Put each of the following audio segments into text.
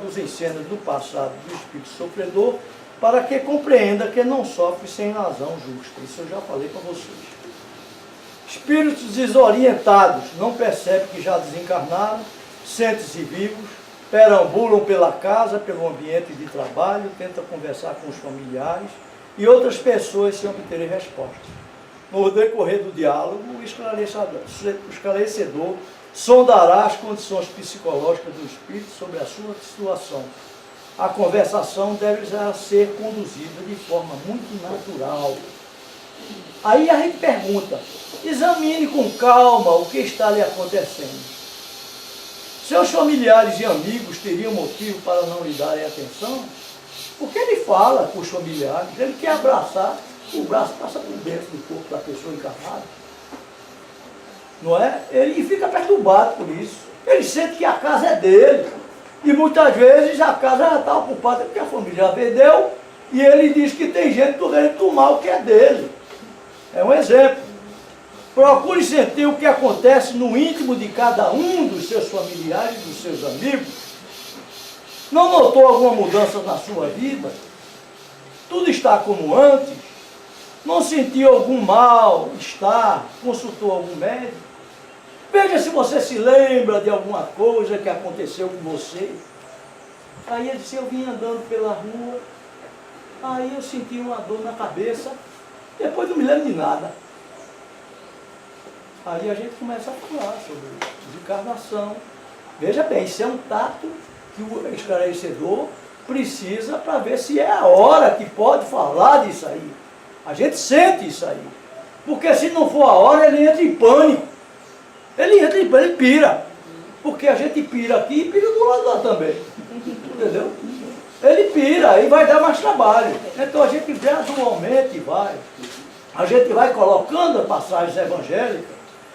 nos ensina do passado do espírito sofredor, para que compreenda que não sofre sem razão justa. Isso eu já falei para vocês. Espíritos desorientados não percebem que já desencarnaram, sentem-se vivos, perambulam pela casa, pelo ambiente de trabalho, tentam conversar com os familiares e outras pessoas sem obterem respostas. No decorrer do diálogo, o esclarecedor sondará as condições psicológicas do espírito sobre a sua situação. A conversação deve ser conduzida de forma muito natural. Aí a gente pergunta, examine com calma o que está lhe acontecendo. Seus familiares e amigos teriam motivo para não lhe darem atenção? Porque ele fala com os familiares, ele quer abraçar, o braço passa por dentro do corpo da pessoa encarnada. Não é? Ele fica perturbado por isso. Ele sente que a casa é dele. E muitas vezes a casa já está ocupada porque a família já vendeu e ele diz que tem gente querendo tomar o que é dele. É um exemplo. Procure sentir o que acontece no íntimo de cada um dos seus familiares, dos seus amigos. Não notou alguma mudança na sua vida? Tudo está como antes? Não sentiu algum mal-estar? Consultou algum médico? Veja se você se lembra de alguma coisa que aconteceu com você. Aí ele disse, eu vim andando pela rua, aí eu senti uma dor na cabeça, depois não me lembro de nada. Aí a gente começa a falar sobre desencarnação. Veja bem, isso é um tato que o esclarecedor precisa para ver se é a hora que pode falar disso aí. A gente sente isso aí. Porque se não for a hora, ele entra em pânico. Ele pira. Porque a gente pira aqui e pira do lado lá também. Entendeu? Ele pira e vai dar mais trabalho. Então a gente gradualmente vai. A gente vai colocando passagens evangélicas,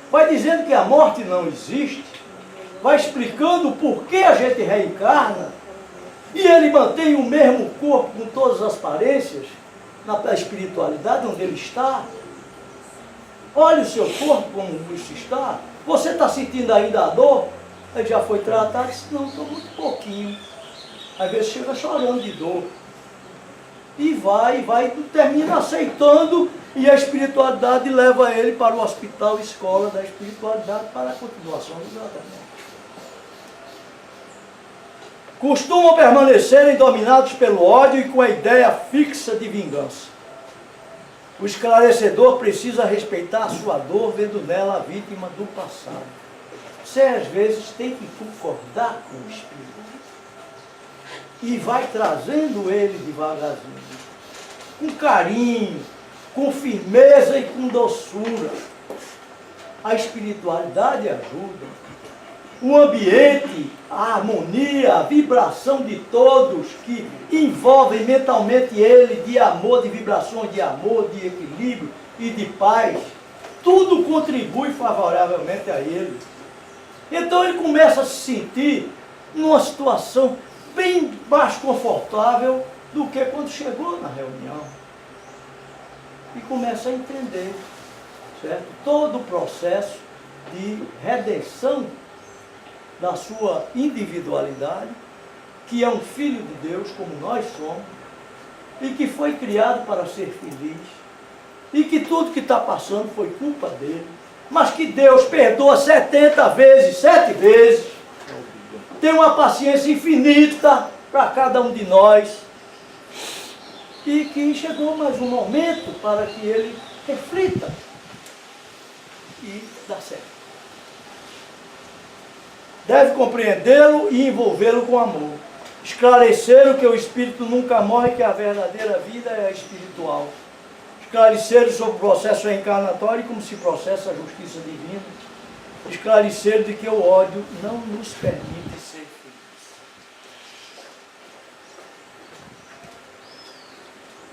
vai dizendo que a morte não existe, vai explicando por que a gente reencarna, e ele mantém o mesmo corpo com todas as aparências, na espiritualidade onde ele está. Olha o seu corpo como isso está. Você está sentindo ainda a dor? Ele já foi tratado e disse, não, estou muito pouquinho. Às vezes chega chorando de dor. E vai, termina aceitando, e a espiritualidade leva ele para o hospital, escola da espiritualidade, para a continuação do tratamento. Costumam permanecerem dominados pelo ódio e com a ideia fixa de vingança. O esclarecedor precisa respeitar a sua dor, vendo nela a vítima do passado. Você às vezes tem que concordar com o espírito. E vai trazendo ele devagarzinho, com carinho, com firmeza e com doçura. A espiritualidade ajuda. O ambiente, a harmonia, a vibração de todos que envolvem mentalmente ele de amor, de vibrações de amor, de equilíbrio e de paz, tudo contribui favoravelmente a ele. Então ele começa a se sentir numa situação bem mais confortável do que quando chegou na reunião. E começa a entender, certo? Todo o processo de redenção da sua individualidade, que é um filho de Deus, como nós somos, e que foi criado para ser feliz, e que tudo que está passando foi culpa dele, mas que Deus perdoa 70 vezes, 7 vezes, tem uma paciência infinita para cada um de nós, e que chegou mais um momento para que ele reflita e dá certo. Deve compreendê-lo e envolvê-lo com amor. Esclarecer que o espírito nunca morre, que a verdadeira vida é a espiritual. Esclarecer sobre o processo reencarnatório e como se processa a justiça divina. Esclarecer de que o ódio não nos permite ser felizes.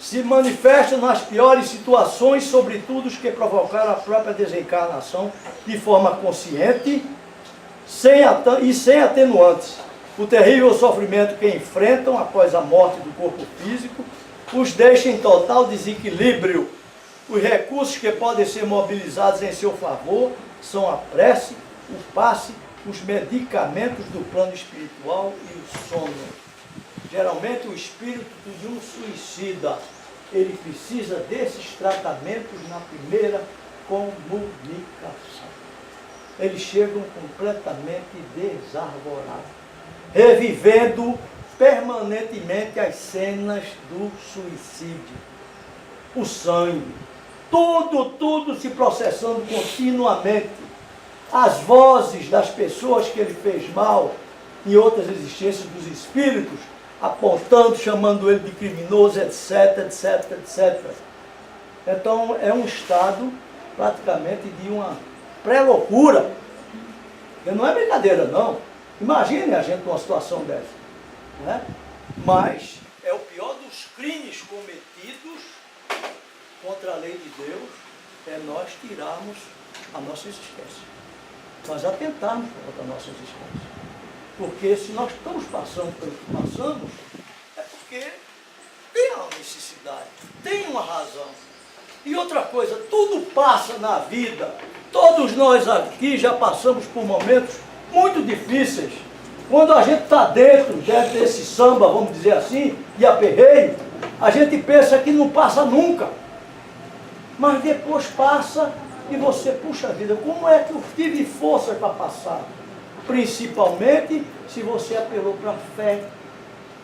Se manifesta nas piores situações, sobretudo os que provocaram a própria desencarnação de forma consciente sem atenuantes. O terrível sofrimento que enfrentam após a morte do corpo físico os deixa em total desequilíbrio. Os recursos que podem ser mobilizados em seu favor são a prece, o passe os medicamentos do plano espiritual e o sono. Geralmente o espírito de um suicida, ele precisa desses tratamentos na primeira comunicação. Eles chegam completamente desarvorados, revivendo permanentemente as cenas do suicídio. O sangue, tudo se processando continuamente. As vozes das pessoas que ele fez mal, em outras existências dos espíritos, apontando, chamando ele de criminoso, etc, etc, etc. Então é um estado praticamente de uma pré-loucura. Não é brincadeira, não. Imagine a gente numa situação dessa. Né? Mas é o pior dos crimes cometidos contra a lei de Deus, é nós tirarmos a nossa existência. Nós atentarmos contra a nossa existência. Porque se nós estamos passando pelo que passamos, é porque tem uma necessidade, tem uma razão. E outra coisa, tudo passa na vida. Todos nós aqui já passamos por momentos muito difíceis. Quando a gente está dentro desse samba, vamos dizer assim, de aperreio, a gente pensa que não passa nunca. Mas depois passa e você, puxa vida, como é que eu tive força para passar? Principalmente se você apelou para a fé,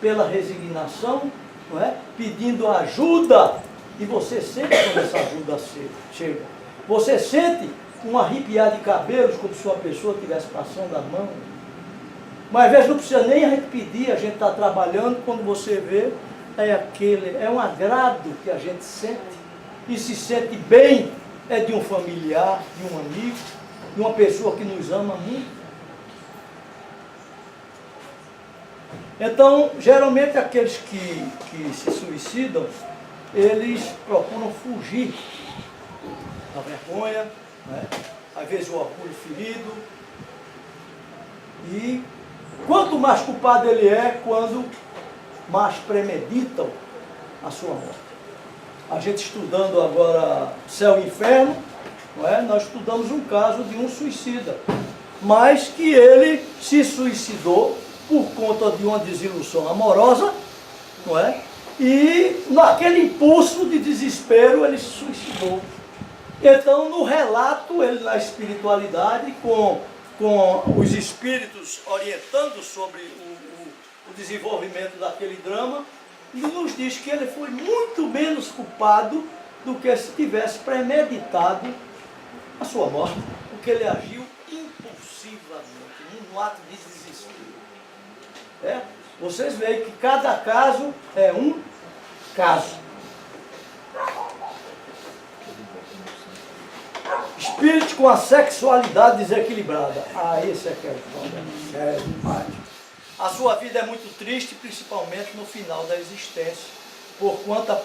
pela resignação, não é? Pedindo ajuda, e você sente quando essa ajuda chega. Você sente um arrepiar de cabelos como se uma pessoa estivesse passando a mão. Mas às vezes não precisa nem a gente pedir, a gente está trabalhando, quando você vê, é um agrado que a gente sente, e se sente bem, é de um familiar, de um amigo, de uma pessoa que nos ama muito. Então, geralmente aqueles que se suicidam, eles procuram fugir da vergonha, né? Às vezes o orgulho ferido. E quanto mais culpado ele é, quando mais premeditam a sua morte. A gente estudando agora Céu e Inferno, não é? Nós estudamos um caso de um suicida, mas que ele se suicidou por conta de uma desilusão amorosa, não é? E naquele impulso de desespero ele se suicidou. Então, no relato, ele na espiritualidade, com os espíritos orientando sobre o desenvolvimento daquele drama, nos diz que ele foi muito menos culpado do que se tivesse premeditado a sua morte, porque ele agiu impulsivamente, num ato de desespero. Vocês veem que cada caso é um caso. Espírito com a sexualidade desequilibrada. Esse é que é o problema. Sério demais. A sua vida é muito triste, principalmente no final da existência, porquanto a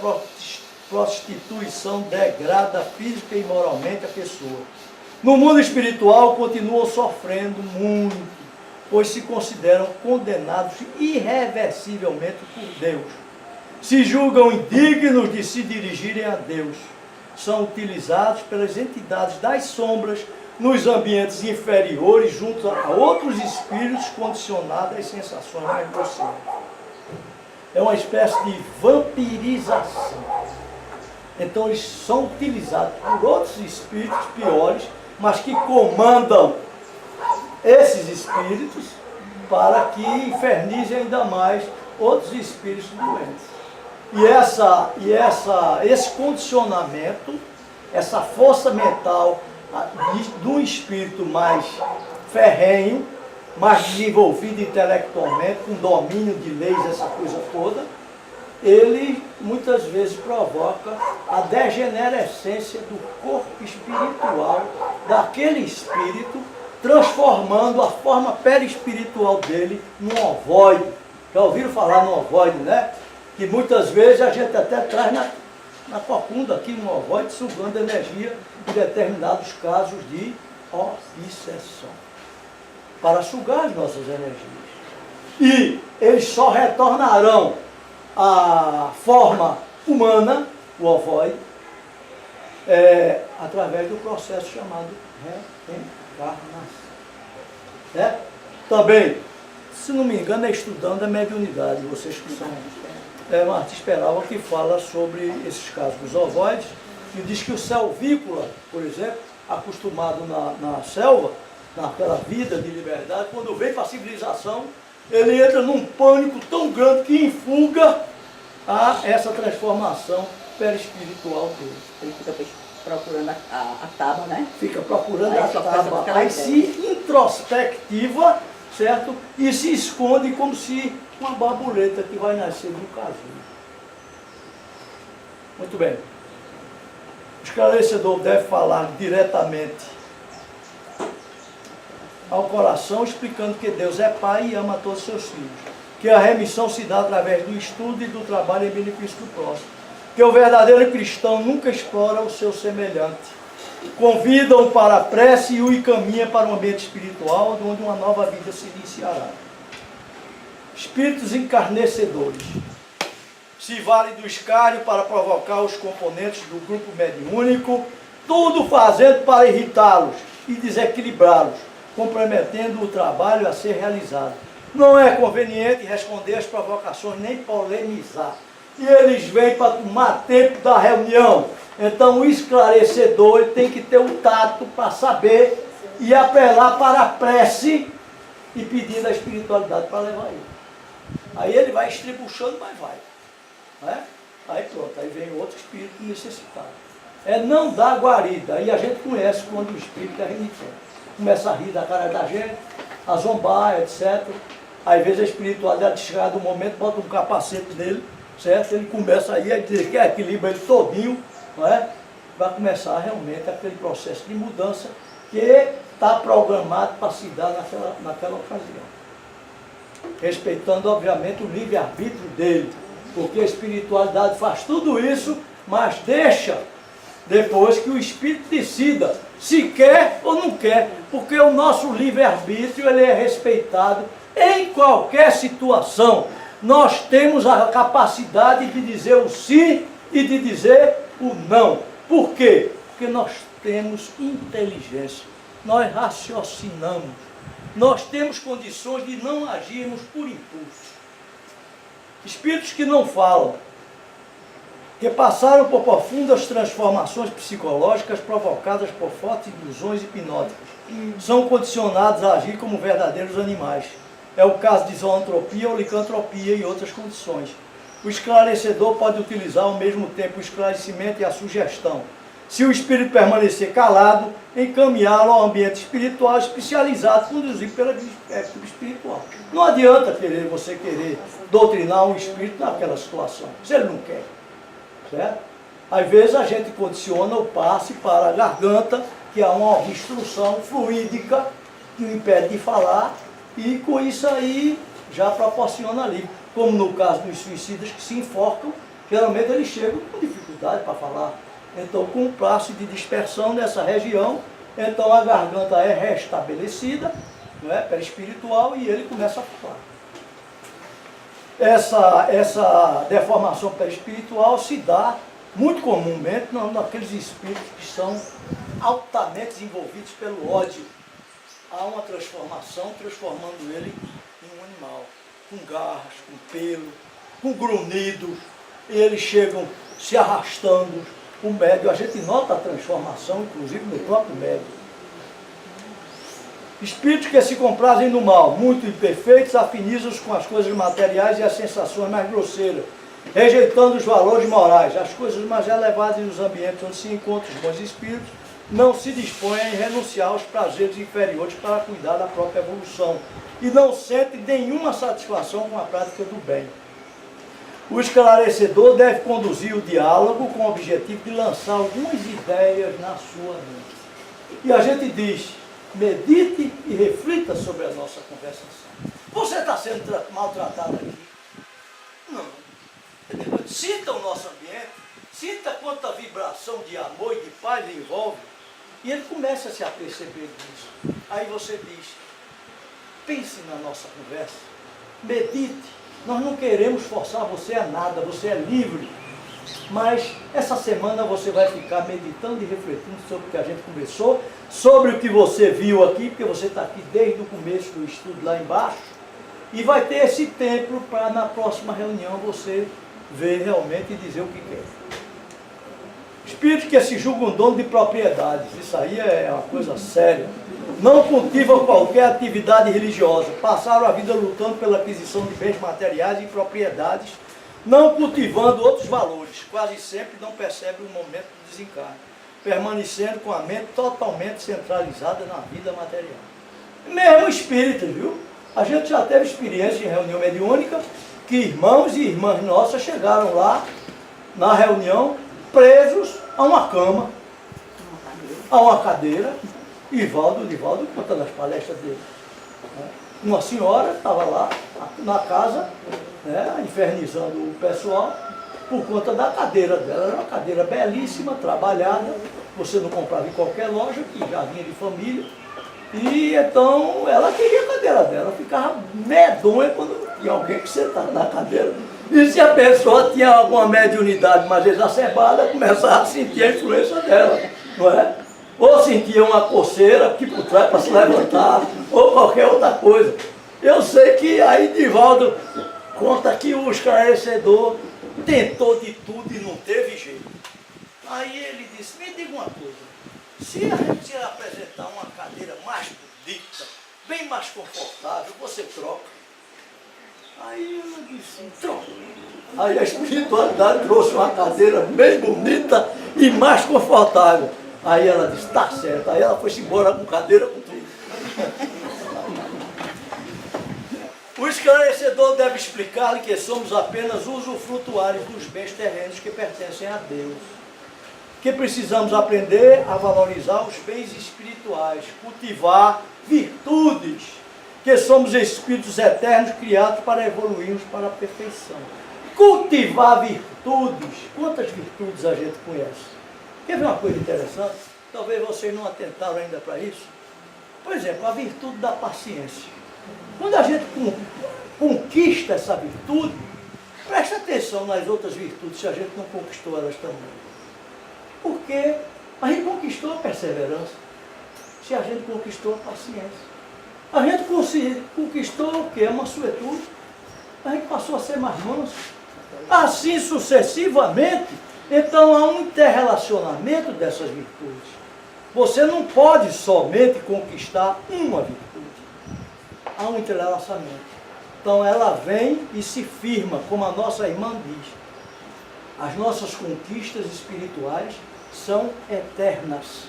prostituição degrada física e moralmente a pessoa. No mundo espiritual, continuam sofrendo muito, pois se consideram condenados irreversivelmente por Deus. Se julgam indignos de se dirigirem a Deus. São utilizados pelas entidades das sombras nos ambientes inferiores, junto a outros espíritos condicionados às sensações mais grosseiras. É uma espécie de vampirização. Então eles são utilizados por outros espíritos piores, mas que comandam esses espíritos para que infernizem ainda mais outros espíritos doentes. Esse condicionamento, essa força mental de um espírito mais ferrenho, mais desenvolvido intelectualmente, com domínio de leis, essa coisa toda, ele muitas vezes provoca a degenerescência do corpo espiritual daquele espírito, transformando a forma perispiritual dele num ovoide. Já ouviram falar no ovoide, né? Que muitas vezes a gente até traz na corcunda aqui um ovoide sugando energia em determinados casos de obsessão, para sugar as nossas energias. E eles só retornarão à forma humana, o ovoide, através do processo chamado reencarnação. né? Também, se não me engano, é estudando a mediunidade, vocês que são. Martins Peralva, que fala sobre esses casos dos ovoides, e diz que o selvícola, por exemplo, acostumado na selva, naquela vida de liberdade, quando vem para a civilização, ele entra num pânico tão grande que enfuga a essa transformação perispiritual dele. Ele fica procurando a tábua, né? Fica procurando a tábua, aí se introspectiva, certo? E se esconde como se uma borboleta que vai nascer de um casulo. Muito bem. O esclarecedor deve falar diretamente ao coração, explicando que Deus é Pai e ama todos os seus filhos. Que a remissão se dá através do estudo e do trabalho em benefício do próximo. Que o verdadeiro cristão nunca explora o seu semelhante. Convida-o para a prece e o encaminha para um ambiente espiritual, onde uma nova vida se iniciará. Espíritos encarnecedores. Se vale do escárnio para provocar os componentes do grupo mediúnico, tudo fazendo para irritá-los e desequilibrá-los, comprometendo o trabalho a ser realizado. Não é conveniente responder às provocações nem polemizar. E eles vêm para tomar tempo da reunião. Então o esclarecedor ele tem que ter o tato para saber e apelar para a prece e pedir a espiritualidade para levar ele. Aí ele vai estribuchando, mas vai. Né? Aí pronto, aí vem outro espírito necessitado. É não dar guarida. Aí a gente conhece quando o espírito é renitente. Começa a rir da cara da gente, a zombar, etc. Às vezes a espiritualidade chega do momento, bota um capacete nele, certo? Ele começa aí a dizer que equilibra ele todinho, não é? Vai começar realmente aquele processo de mudança que está programado para se dar naquela ocasião. Respeitando, obviamente, o livre-arbítrio dele, porque a espiritualidade faz tudo isso, mas deixa depois que o espírito decida se quer ou não quer, porque o nosso livre-arbítrio ele é respeitado em qualquer situação. Nós temos a capacidade de dizer o sim e de dizer o não. Por quê? Porque nós temos inteligência, nós raciocinamos, nós temos condições de não agirmos por impulso. Espíritos que não falam, que passaram por profundas transformações psicológicas provocadas por fortes ilusões hipnóticas, são condicionados a agir como verdadeiros animais. É o caso de zoantropia ou licantropia e outras condições. O esclarecedor pode utilizar ao mesmo tempo o esclarecimento e a sugestão. Se o espírito permanecer calado, encaminhá-lo ao ambiente espiritual especializado, conduzido pela equipe espiritual. Não adianta você querer doutrinar um espírito naquela situação, se ele não quer. Certo? Às vezes a gente condiciona o passe para a garganta, que há uma obstrução fluídica que o impede de falar, e com isso aí já proporciona alívio. Como no caso dos suicidas que se enforcam, geralmente eles chegam com dificuldade para falar. Então, com o passe de dispersão nessa região, então a garganta é restabelecida, não é, perispiritual, e ele começa a falar. Essa deformação perispiritual se dá muito comumente naqueles espíritos que são altamente envolvidos pelo ódio. Há uma transformação, transformando ele em um animal, com garras, com pelo, com grunhidos, e eles chegam se arrastando. O médium, a gente nota a transformação, inclusive no próprio médium. Espíritos que se comprazem no mal, muito imperfeitos, afinizam-se com as coisas materiais e as sensações mais grosseiras, rejeitando os valores morais, as coisas mais elevadas e os ambientes onde se encontram os bons espíritos, não se dispõem a renunciar aos prazeres inferiores para cuidar da própria evolução e não sentem nenhuma satisfação com a prática do bem. O esclarecedor deve conduzir o diálogo com o objetivo de lançar algumas ideias na sua mente. E a gente diz, medite e reflita sobre a nossa conversação. Você está sendo maltratado aqui? Não. Sinta o nosso ambiente, sinta quanta vibração de amor e de paz envolve, e ele começa a se aperceber disso. Aí você diz, pense na nossa conversa, medite. Nós não queremos forçar você a nada, você é livre. Mas essa semana você vai ficar meditando e refletindo sobre o que a gente conversou, sobre o que você viu aqui, porque você está aqui desde o começo do estudo lá embaixo, e vai ter esse tempo para na próxima reunião você ver realmente e dizer o que quer. Espíritos que se julgam dono de propriedades, isso aí é uma coisa séria. Não cultivam qualquer atividade religiosa, passaram a vida lutando pela aquisição de bens materiais e propriedades, não cultivando outros valores, quase sempre não percebem o momento do desencarne, permanecendo com a mente totalmente centralizada na vida material. Mesmo espíritas, viu? A gente já teve experiência em reunião mediúnica, que irmãos e irmãs nossas chegaram lá, na reunião, presos a uma cama, a uma cadeira. Divaldo conta nas palestras dele. Uma senhora estava lá na casa, né, infernizando o pessoal por conta da cadeira dela. Era uma cadeira belíssima, trabalhada, você não comprava em qualquer loja, que já vinha de família. E então ela queria a cadeira dela, ficava medonha quando tinha alguém que sentava na cadeira. E se a pessoa tinha alguma mediunidade mais exacerbada, começava a sentir a influência dela, não é? Ou sentia uma coceira aqui por trás para se levantar, ou qualquer outra coisa. Eu sei que aí Divaldo conta que o esclarecedor tentou de tudo e não teve jeito. Aí ele disse, me diga uma coisa, se a gente apresentar uma cadeira mais bonita, bem mais confortável, você troca? Aí ela disse, troca. Aí a espiritualidade trouxe uma cadeira bem bonita e mais confortável. Aí ela disse, tá certo. Aí ela foi-se embora com cadeira, com tudo. O esclarecedor deve explicar-lhe que somos apenas usufrutuários dos bens terrenos que pertencem a Deus. Que precisamos aprender a valorizar os bens espirituais, cultivar virtudes, que somos espíritos eternos criados para evoluirmos para a perfeição. Cultivar virtudes. Quantas virtudes a gente conhece? Quer ver uma coisa interessante? Talvez vocês não atentaram ainda para isso. Por exemplo, a virtude da paciência. Quando a gente conquista essa virtude, preste atenção nas outras virtudes, se a gente não conquistou elas também. Porque a gente conquistou a perseverança, se a gente conquistou a paciência. A gente conquistou o quê? A mansuetude. A gente passou a ser mais manso. Assim sucessivamente. Então há um interrelacionamento dessas virtudes. Você não pode somente conquistar uma virtude. Há um interrelacionamento. Então ela vem e se firma, como a nossa irmã diz. As nossas conquistas espirituais são eternas.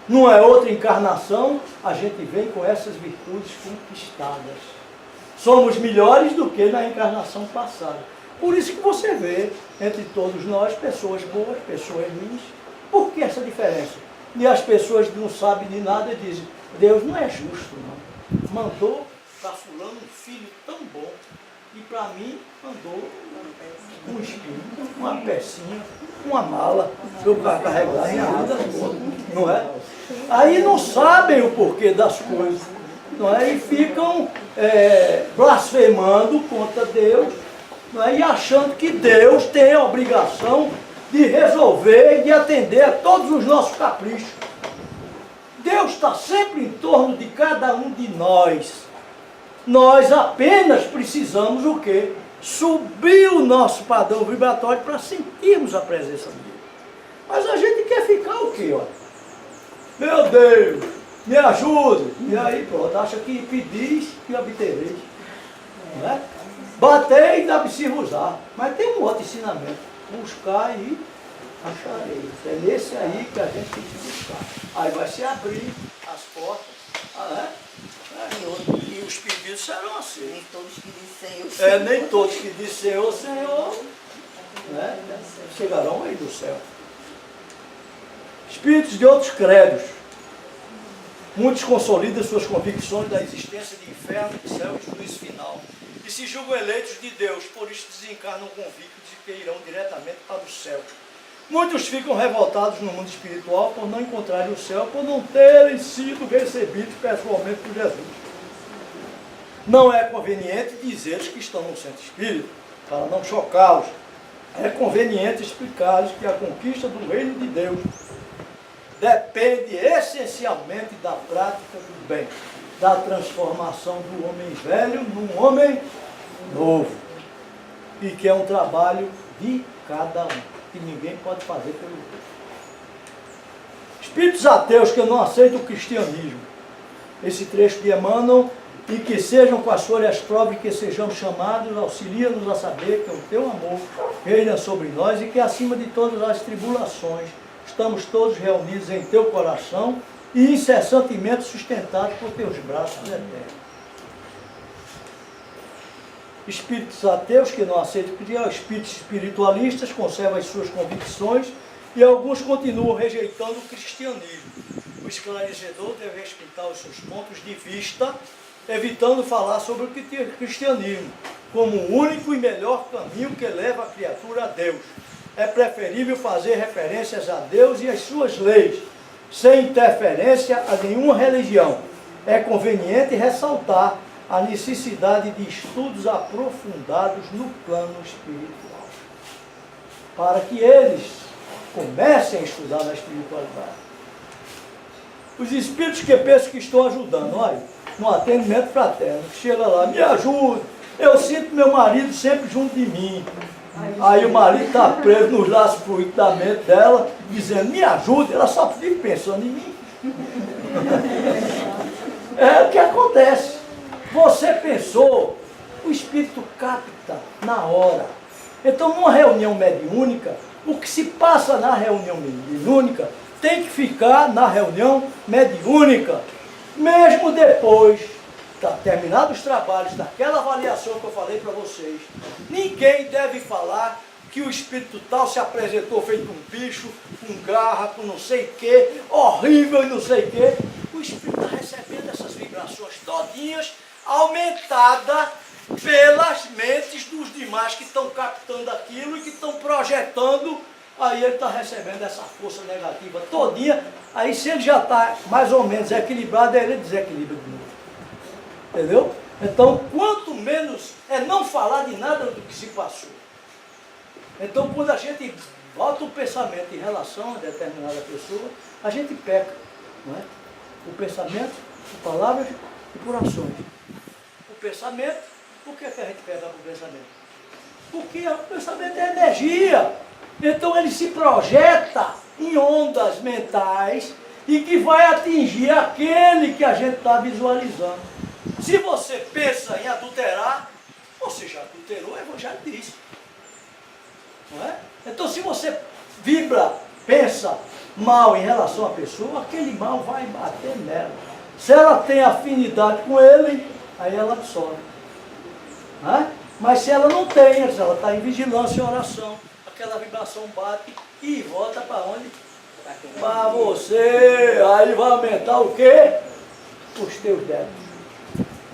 Não é outra encarnação, a gente vem com essas virtudes conquistadas. Somos melhores do que na encarnação passada. Por isso que você vê entre todos nós pessoas boas, pessoas ruins. Por que essa diferença? E as pessoas não sabem de nada e dizem, Deus não é justo, não. Mandou para fulano um filho tão bom. E para mim mandou um espinho, uma pecinha, uma mala, para eu carregar em nada, não é? Aí não sabem o porquê das coisas, não é? E ficam blasfemando contra Deus, não é? E achando que Deus tem a obrigação de resolver e de atender a todos os nossos caprichos. Deus está sempre em torno de cada um de nós. Nós apenas precisamos o quê? Subir o nosso padrão vibratório para sentirmos a presença dele. Mas a gente quer ficar o quê? Ó? Meu Deus, me ajude. E aí pronto, acha que pedis e obtereis. Não é? Batei e dá-se-vos-á. Mas tem um outro ensinamento. Buscar e achareis. É nesse aí que a gente tem que buscar. Aí vai se abrir as portas. E os pedidos serão assim. Nem todos que dizem Senhor. Nem todos que dizem Senhor, Senhor, né, chegarão aí do céu. Espíritos de outros credos. Muitos consolidam suas convicções da existência de inferno, de céu e juízo final. E se julgam eleitos de Deus, por isso desencarnam convictos de que irão diretamente para o céu. Muitos ficam revoltados no mundo espiritual por não encontrarem o céu, por não terem sido recebidos pessoalmente por Jesus. Não é conveniente dizer que estão no centro espírita, para não chocá-los. é conveniente explicar-lhes que a conquista do reino de Deus depende essencialmente da prática do bem, da transformação do homem velho num homem novo, e que é um trabalho de cada um, que ninguém pode fazer pelo outro. Espíritos ateus que não aceitam o cristianismo, esse trecho de Emmanuel, e que sejam quais forem as provas que sejamos chamados, auxilia-nos a saber que o teu amor reina sobre nós e que acima de todas as tribulações estamos todos reunidos em teu coração e incessantemente sustentados por teus braços eternos. Espíritos ateus que não aceitam criar, espíritos espiritualistas conservam as suas convicções e alguns continuam rejeitando o cristianismo. O esclarecedor deve respeitar os seus pontos de vista, evitando falar sobre o cristianismo como o único e melhor caminho que leva a criatura a Deus. É preferível fazer referências a Deus e às suas leis, sem interferência a nenhuma religião. É conveniente ressaltar a necessidade de estudos aprofundados no plano espiritual, para que eles comecem a estudar na espiritualidade. Os espíritos que pensam que estão ajudando, olha, no atendimento fraterno, que chega lá, me ajuda, eu sinto meu marido sempre junto de mim. Aí o marido está preso nos laços fluidos da mente dela, dizendo, me ajuda, ela só fica pensando em mim. É o que acontece. Você pensou, o espírito capta na hora. Então, numa reunião mediúnica, o que se passa na reunião mediúnica tem que ficar na reunião mediúnica. Mesmo depois, terminados os trabalhos, daquela avaliação que eu falei para vocês, ninguém deve falar que o espírito tal se apresentou feito um bicho, com garra, com não sei o que, horrível e não sei o que. O espírito está recebendo essas vibrações todinhas, aumentada pelas mentes dos demais que estão captando aquilo e que estão projetando. Aí ele está recebendo essa força negativa todinha. Aí se ele já está mais ou menos equilibrado, aí ele desequilibra de novo. Entendeu? Então, quanto menos é não falar de nada do que se passou. Então, quando a gente bota o pensamento em relação a determinada pessoa, a gente peca, não é? O pensamento, por palavras e por ações. O pensamento, por que a gente pega por pensamento? Porque o pensamento é energia. Então ele se projeta em ondas mentais e que vai atingir aquele que a gente está visualizando. Se você pensa em adulterar, você já adulterou, o Evangelho diz. Não é? Então se você vibra, pensa mal em relação à pessoa, aquele mal vai bater nela. Se ela tem afinidade com ele, aí ela absorve. Não é? Mas se ela não tem, se ela está em vigilância e oração, aquela vibração bate e volta para onde? Para você. Aí vai aumentar o quê? Os teus débitos.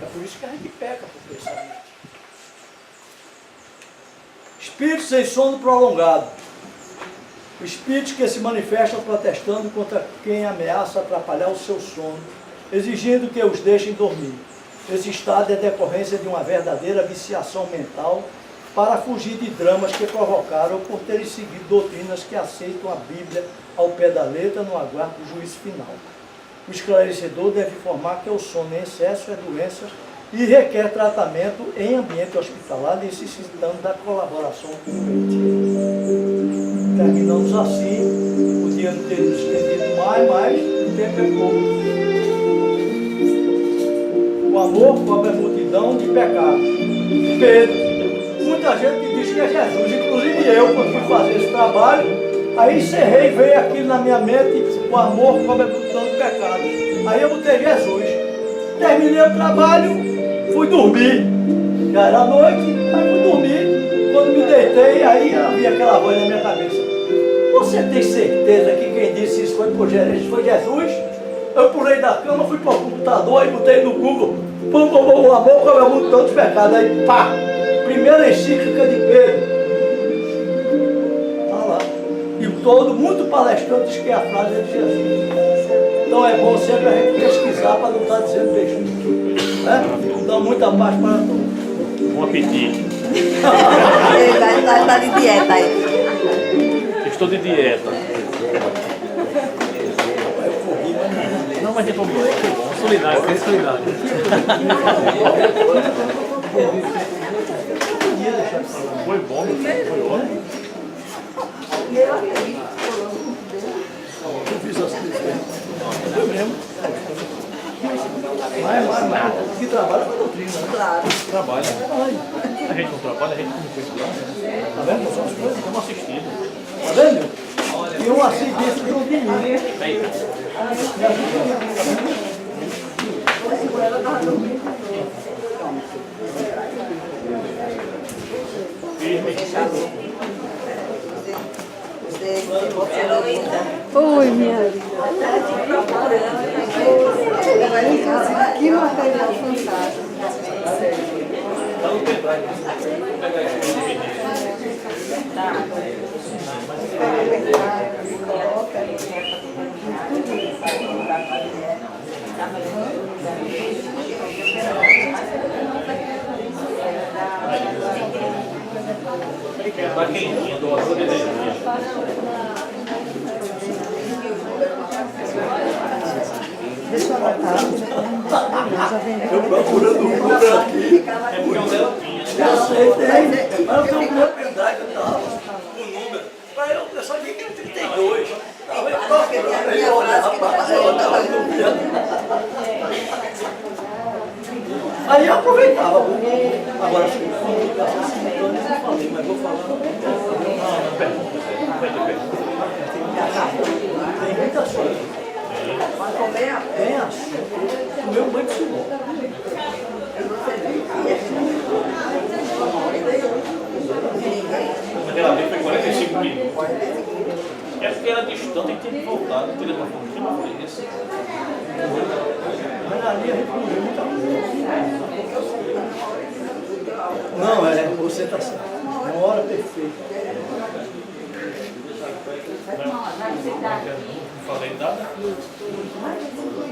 É por isso que a gente peca por pensamento. Espíritos em sono prolongado. Espíritos que se manifestam protestando contra quem ameaça atrapalhar o seu sono, exigindo que os deixem dormir. Esse estado é decorrência de uma verdadeira viciação mental para fugir de dramas que provocaram por terem seguido doutrinas que aceitam a Bíblia ao pé da letra no aguardo do juízo final. O esclarecedor deve informar que o sono em excesso é doença e requer tratamento em ambiente hospitalar, necessitando da colaboração do doente. Terminamos assim, podia não ter nos estendido mais, mas o tempo é pouco. O amor cobre a multidão de pecados. Pedro. Muita gente diz que é Jesus, inclusive eu, quando fui fazer esse trabalho, aí encerrei, veio aquilo na minha mente, o amor cobre a multidão de pecados. Aí eu botei Jesus. Terminei o trabalho, fui dormir. Já era noite, aí fui dormir. Quando me deitei, aí havia aquela voz na minha cabeça. Você tem certeza que quem disse isso foi Jesus? Eu pulei da cama, fui para o computador, aí botei no Google, o amor cobre a multidão de pecados. Aí pá! Primeira encíclica de Pedro. Está lá. E todo, muito palestrante diz que a frase é de Jesus. Então é bom sempre a gente pesquisar para não estar dizendo besteira. Né? Então muita paz para todos. Bom apetite. Ele vai Tá de dieta aí. Estou de dieta. Não, mas tem problema. Solidário, é solidário. Foi bom, foi ótimo. Eu fiz as coisas. Foi mesmo. Mas, que trabalha com a doutrina, né? Claro. Trabalha. A gente não trabalha, a gente não foi estudar. Tá vendo? São as coisas. Estamos assistindo. Tá vendo? E um assiste desse não de mim. Vem cá. Oi, minha. Que material fantástico. Tá no pendrive. Vou pegar ele. Tá quentinha, do ator de energia. Deixa eu anotar. Já vem. Eu procurando um número aqui. É porque o dela tinha. Eu sei, tem. Mas eu tenho o meu pendrive e tal. O número. Mas eu só vi que é 32. Aí eu aproveitava. Agora, se eu não falei, mas vou falar. Não, pergunta. Tem muita coisa. Tem assunto. O meu mãe ensinou. Aquela vez foi 45 minutos. É porque era distante e tinha que voltar. Não teria uma família. Mas ali a gente não vê muita coisa. Não, você está certo. É uma hora perfeita. Não falei nada.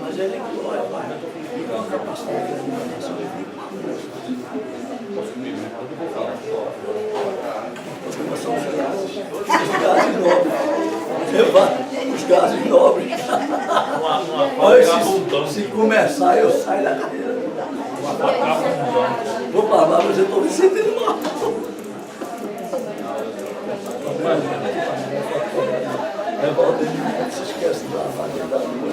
Mas ele é glória, pai. Eu tenho uma capacidade de alimentação. Os gases nobres. Os gases nobres. Olha, se começar, eu saio da cadeira. Vou para lá, mas eu estou me sentindo mal. Se esquece de lavar dentro da rua.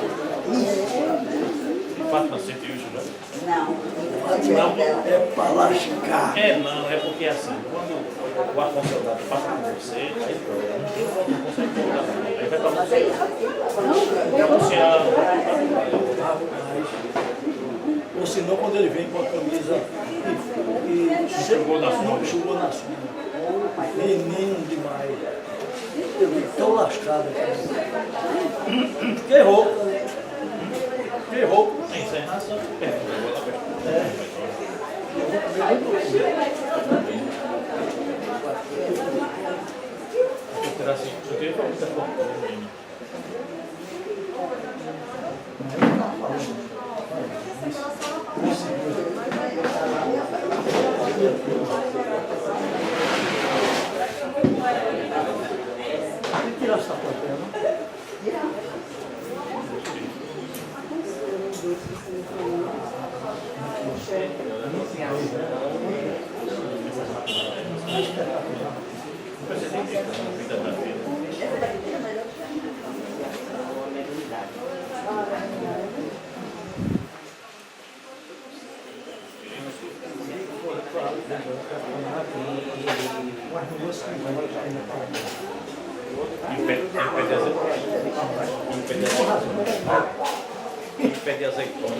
Fátima sentiu isso, né? Não. É para lascar. É, não, é porque assim, quando o ar-condicionado passa por você, aí não consegue jogar nada. Aí vai para você. Ou senão, quando ele vem com a camisa e Chegou na sua. não chegou na sua. Menino demais. Eu fico tão lascado aqui. Fiquei rouco. Fiquei rouco. Tem encerração, pergunta. Será assim? Eu queria falar muita coisa com o menino. Tem que tirar essa porta, né? E pé de azeitona.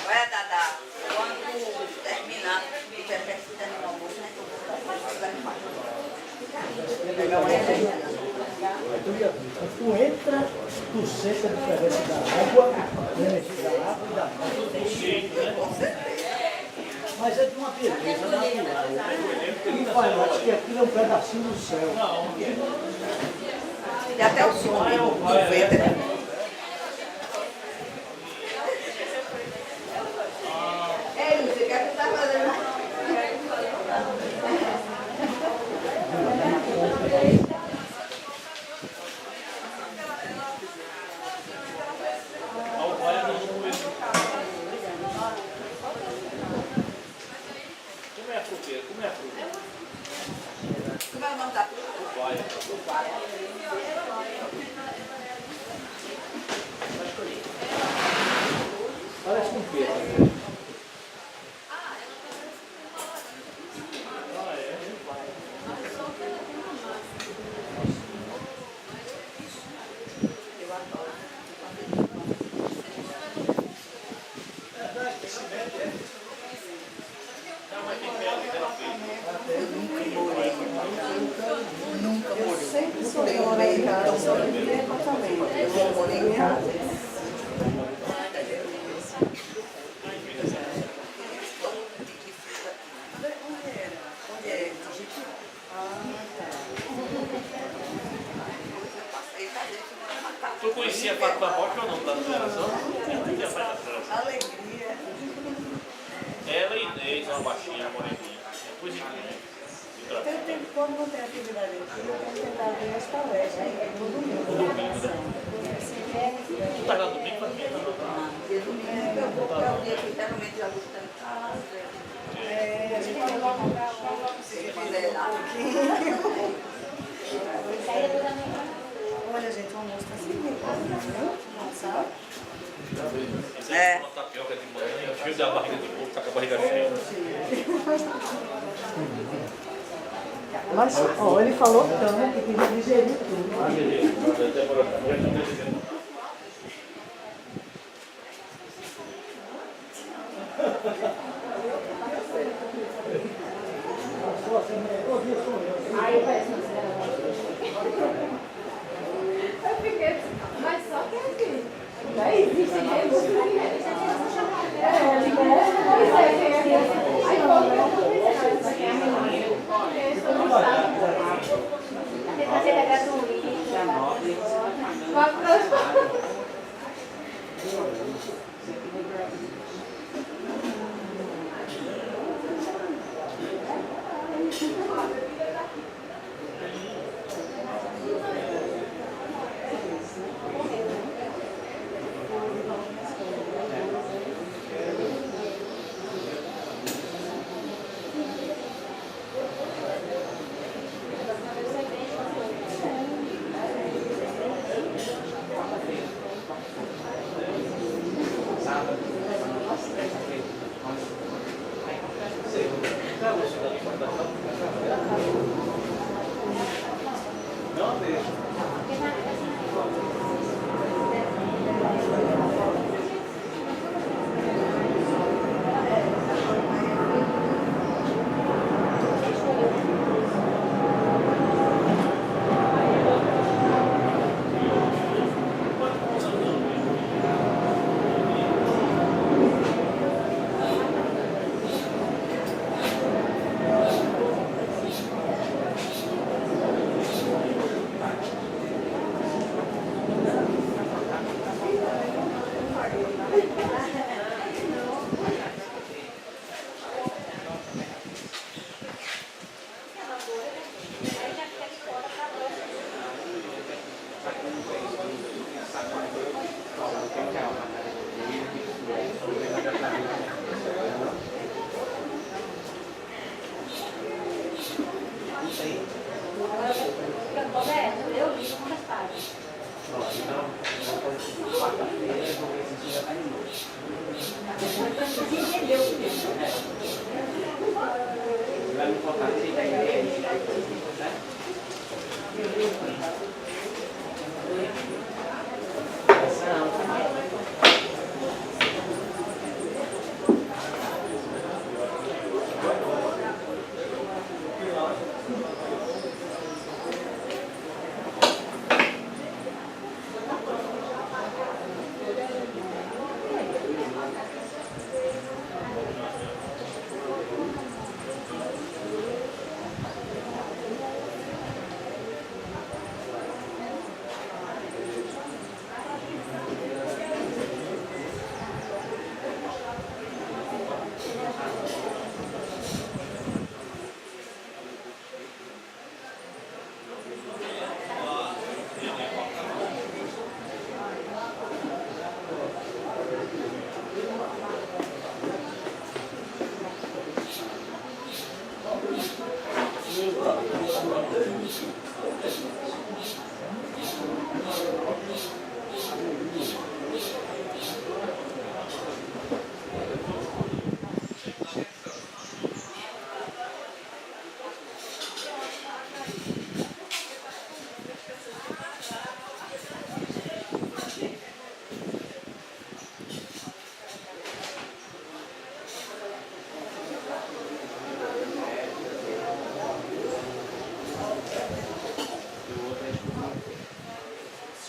Olha, Dada, quando terminar, tiver precisando de almoço, né? Tu entra, tu senta a diferença da água, da energia da água e da água. Mas é de uma beleza natural. Quem parece que aquilo é um pedacinho do céu. E até o som do vento, né? É isso, o que você está fazendo? Como é a fruteira? Como é a fruta? Como é o nome da fruta? Parece um peixe. Eu sempre sonhei morar em casa, só que em apartamento. Eu vou morar em casa. Tu conhecia a Fátima Rocha ou não da federação? Alegria. Ela e Inês, uma baixinha, uma moreninha. Depois de Eu tenho, quando não tem atividade aqui, eu tenho tentado ver as palestras, no domingo. Tu tá lá no domingo, pra mim, tá? Dia domingo eu vou para o dia que geralmente já vou estar em casa. A gente vai lá Se quiser lá. Olha, gente, o almoço está assim, viu? Sabe? É. Uma tapioca de manhã, cheio da barriga de porco, tá com a barriga cheia. Mas, ó, ele falou tanto que queria digerir tudo. Ah, beleza. Aí parece uma eu fiquei, mas só que assim, já existe mesmo. Aí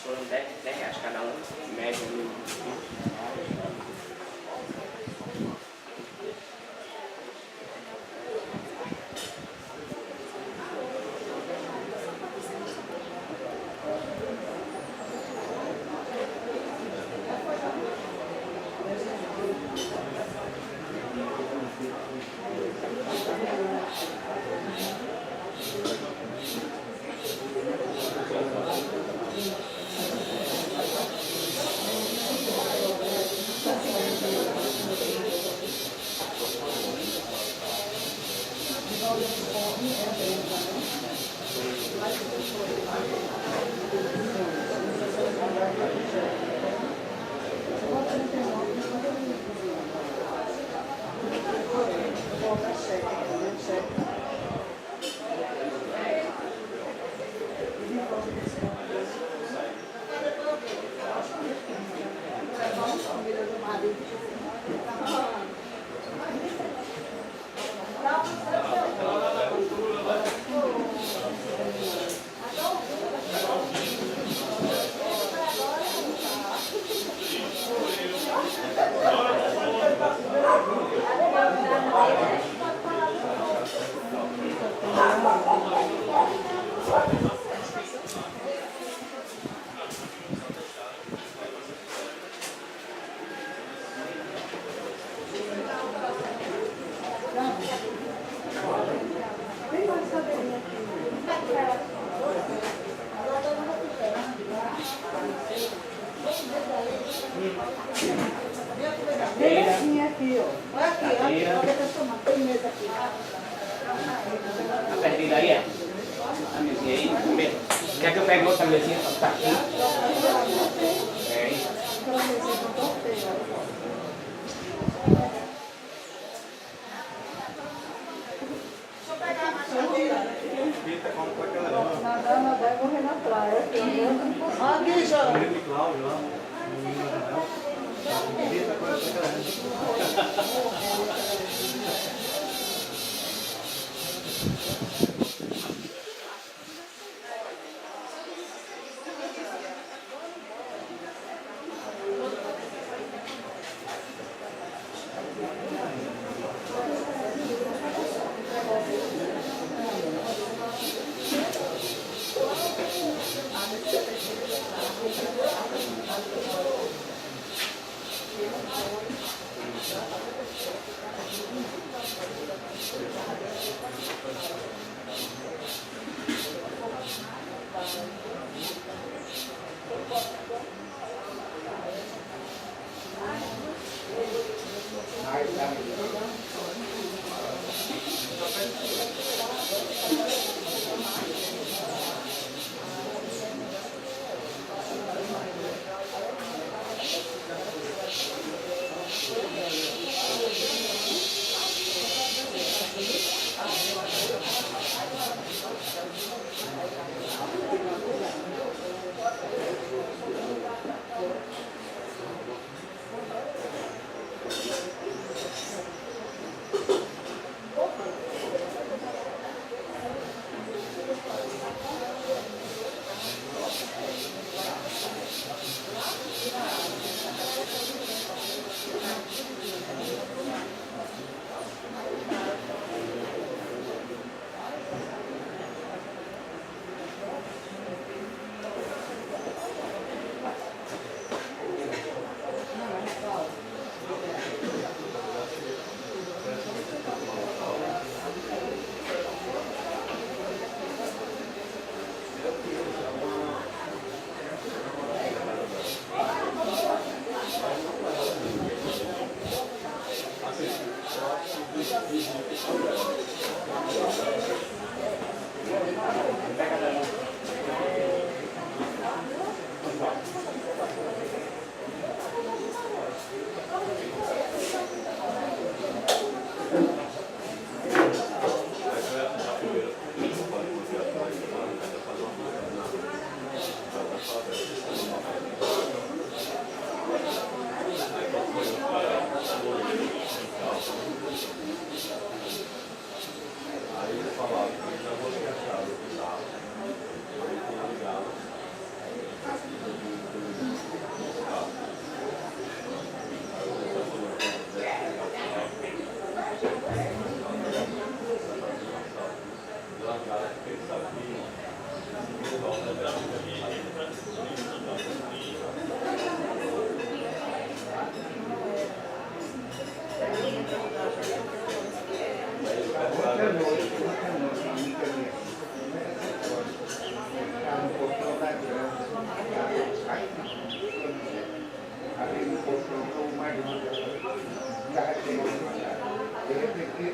Foram 10 reais cada um, média ali. Mesa aqui, ó. Olha aqui, olha que tem mesa aqui. A perdida aí é? A mesinha aí, primeiro. Quer que eu pegue outra mesinha para ficar aqui? Aquela mesinha que eu cortei, ó. Nadar e morrer na praia. Aqui, João.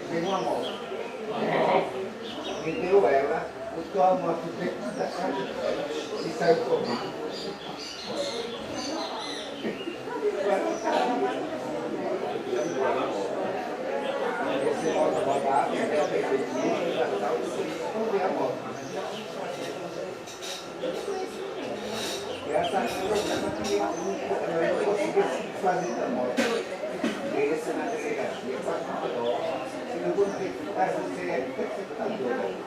Tem uma moto. Vendeu ela, botou a moto dentro da casa e saiu correndo. Esse moto roubado, esconder a moto. E essa problema que eu não consegui fazer da moto. Esse na delegacia, faz uma dó. Se não vou ter que fazer, você é interceptador.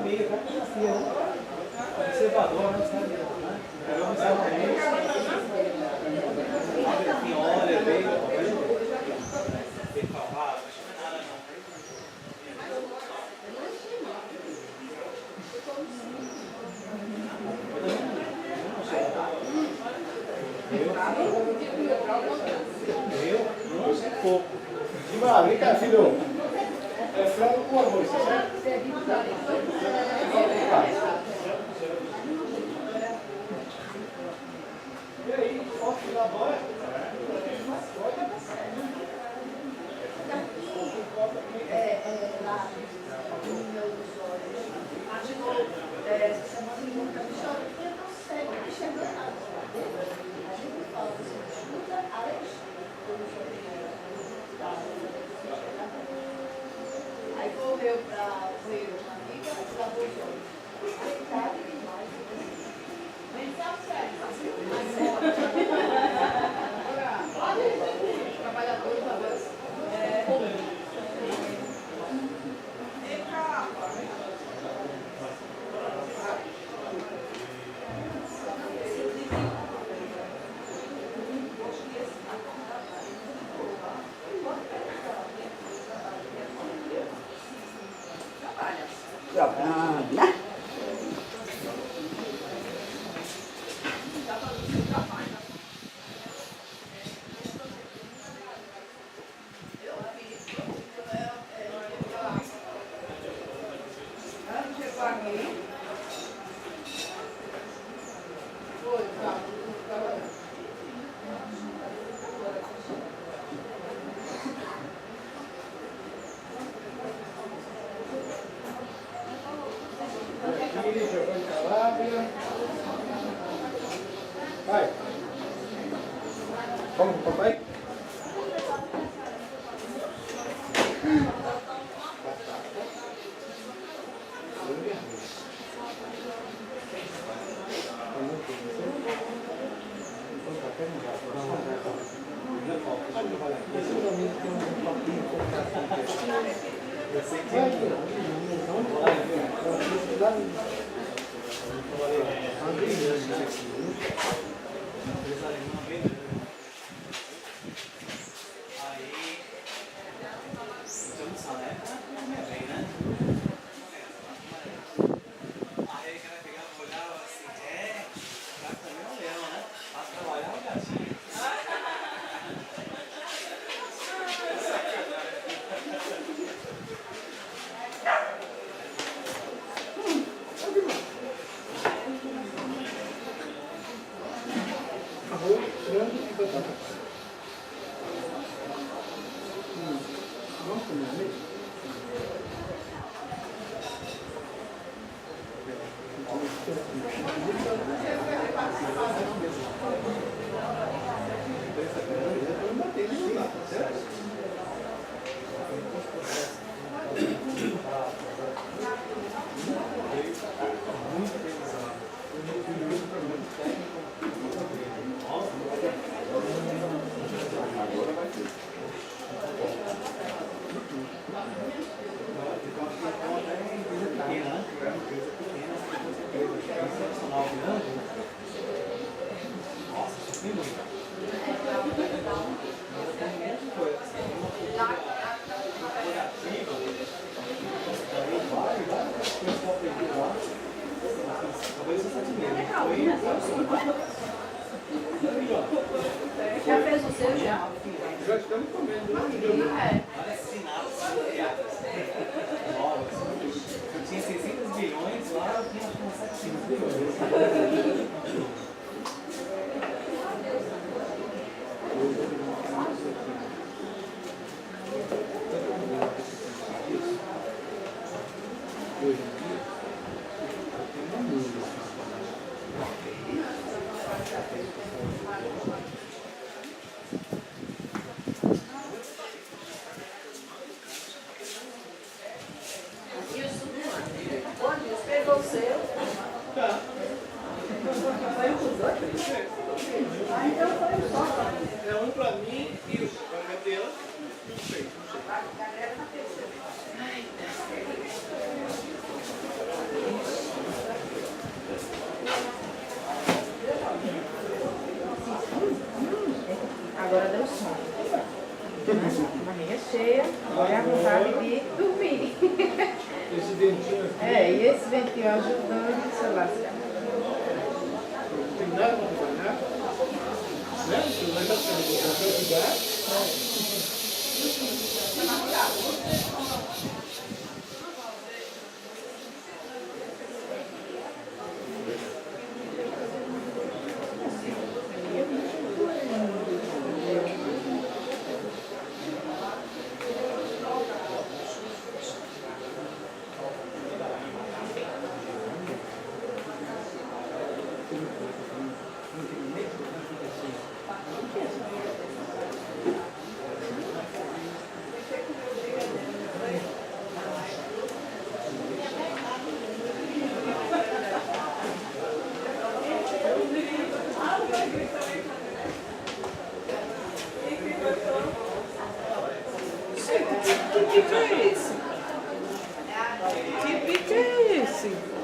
amiga, cara, observador, né? Pegou um céu também. Olha, veio. Tem cavalo, não é nada não. Eu não sei pouco. Diva, vem cá, filho. É frango com arroz, tá certo? E aí, posso ir lá agora? Aí correu para o banheiro com a amiga, lavou os olhos. Aí tarde demais. Nem sabe certo. Trabalhadores agora. Trabalha. Vai. Vamos, papai? Arroz, frango e batata. Vamos comer mesmo? Já fez o seu já? Já estamos comendo. Tinha 600 bilhões lá, eu tinha 700 bilhões. Olha a vontade de dormir. Esse dentinho aqui. É, e esse ventinho ajudando o seu lascar. Não tem nada para trabalhar. Né? Você vai estar cuidar. Que bico é esse? Que bico é esse?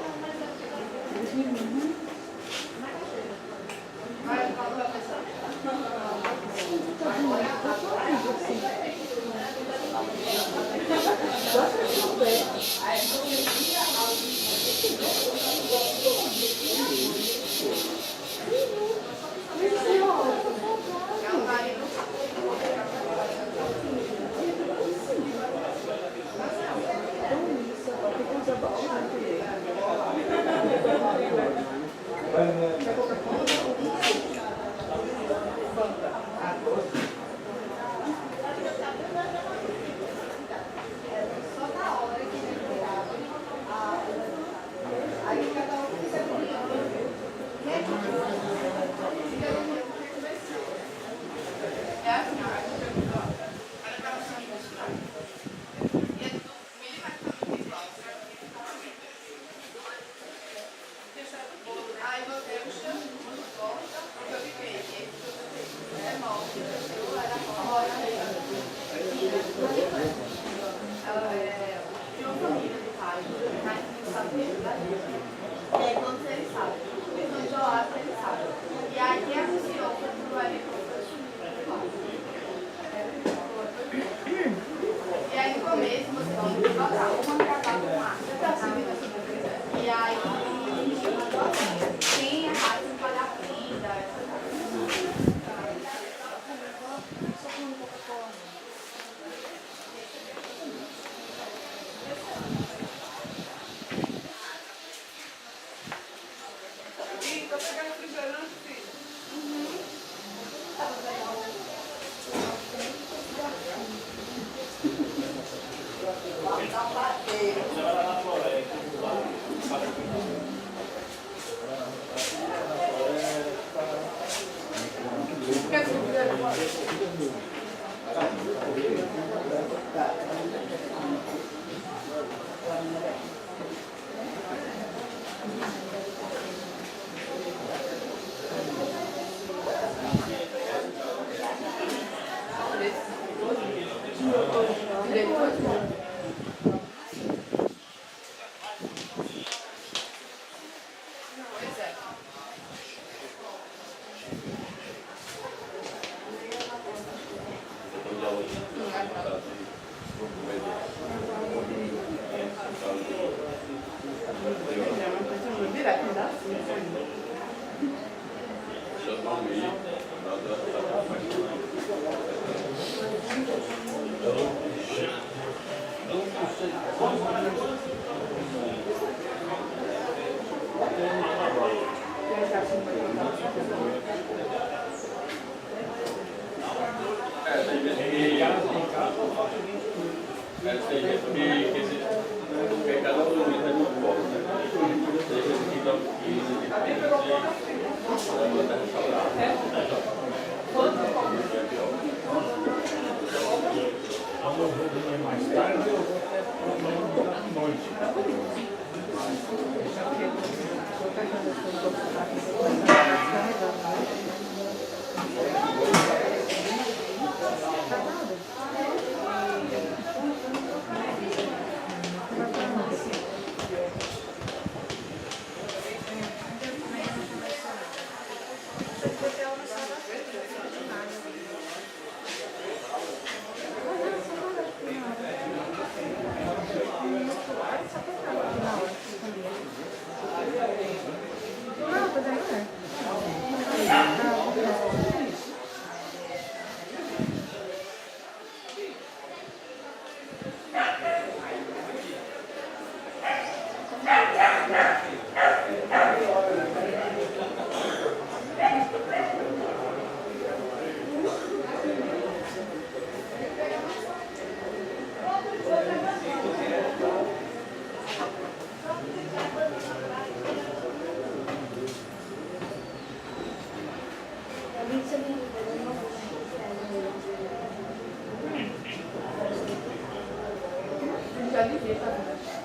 já devia estar vendo.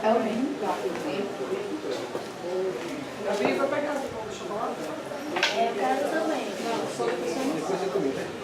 É o mesmo prato. A Bia vai pegar o chocolate? Eu quero também. Não, só Depois eu comi.